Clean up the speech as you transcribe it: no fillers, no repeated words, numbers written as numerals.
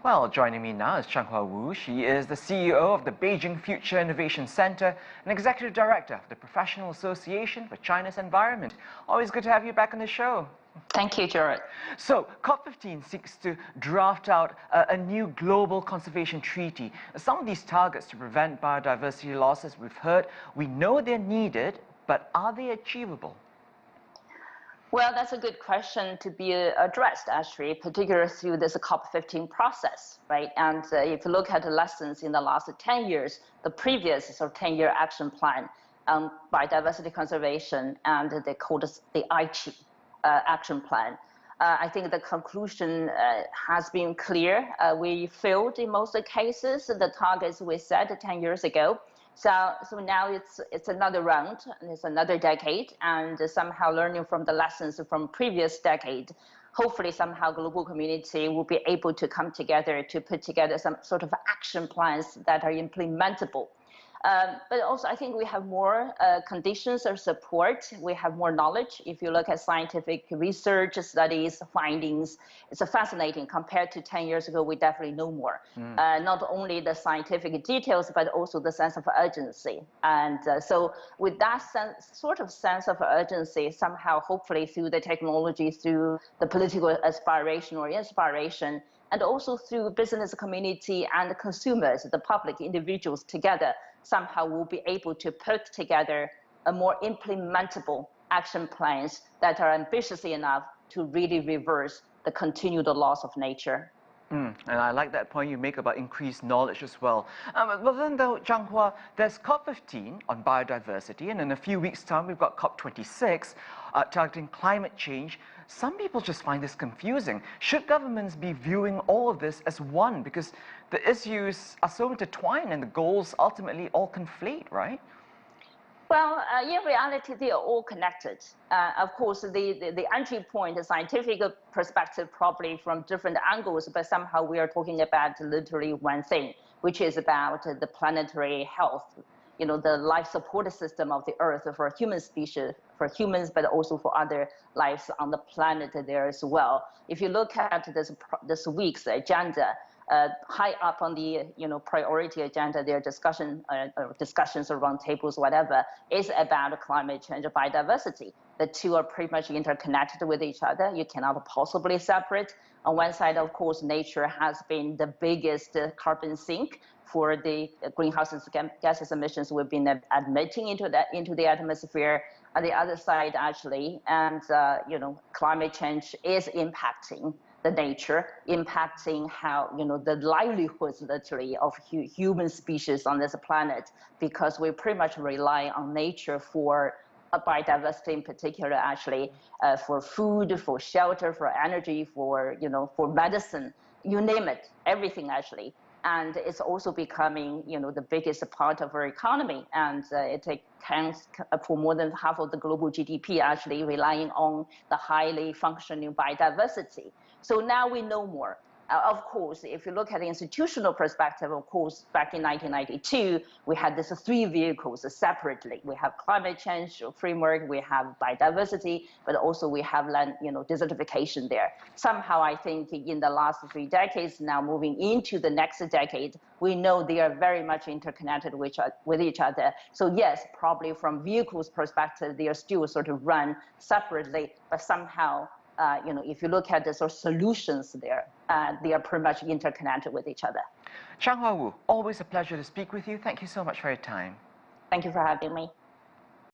Well, joining me now is Changhua Wu. She is the CEO of the Beijing Future Innovation Center and Executive Director of the Professional Association for China's Environment. Always good to have you back on the show. Thank you, Gerald. So, COP15 seeks to draft out a new global conservation treaty. Some of these targets to prevent biodiversity loss, as we've heard, we know they're needed, but are they achievable? Well, that's a good question to be addressed, actually, particularly through this COP15 process, right? And if you look at the lessons in the last 10 years, the previous 10-year action plan on biodiversity conservation, and they call it the Aichi action plan. I think the conclusion has been clear. We failed in most cases the targets we set 10 years ago. So now it's another round, and it's another decade, and somehow learning from the lessons from previous decade, hopefully somehow global community will be able to come together to put together some sort of action plans that are implementable. But also, I think we have more conditions of support. We have more knowledge. If you look at scientific research, studies, findings, it's fascinating. Compared to 10 years ago, we definitely know more. Not only the scientific details, but also the sense of urgency. And so with that sort of sense of urgency, somehow, hopefully through the technology, through the political aspiration or inspiration, and also through business community and consumers, the public, individuals together, somehow we'll be able to put together a more implementable action plans that are ambitious enough to really reverse the continued loss of nature. And I like that point you make about increased knowledge as well. But then though, Changhua, there's COP15 on biodiversity, and in a few weeks' time we've got COP26 targeting climate change. Some people just find this confusing. Should governments be viewing all of this as one? Because the issues are so intertwined and the goals ultimately all conflate, right? Well, in reality, they are all connected. Of course, the entry point, the scientific perspective, probably from different angles, but somehow we are talking about literally one thing, which is about the planetary health, you know, the life support system of the Earth for human species, for humans, but also for other lives on the planet there as well. If you look at this week's agenda, high up on the priority agenda, their discussions around tables, whatever, is about climate change and biodiversity. The two are pretty much interconnected with each other. You cannot possibly separate. On one side, of course, nature has been the biggest carbon sink for the greenhouse gases emissions we've been admitting into the atmosphere. On the other side, actually, and climate change is impacting the nature, impacting how the livelihoods literally of human species on this planet, because we pretty much rely on nature for biodiversity in particular, actually, for food, for shelter, for energy, for medicine, you name it, everything actually. And it's also becoming, the biggest part of our economy, and it accounts for more than half of the global GDP, actually relying on the highly functioning biodiversity. So now we know more. Of course, if you look at the institutional perspective, of course, back in 1992, we had these three vehicles separately. We have climate change framework, we have biodiversity, but also we have land, desertification there. Somehow, I think in the last 3 decades, now moving into the next decade, we know they are very much interconnected with each other. So yes, probably from vehicles perspective, they are still sort of run separately, but somehow, if you look at the sort of solutions there, they are pretty much interconnected with each other. Changhua Wu, always a pleasure to speak with you. Thank you so much for your time. Thank you for having me.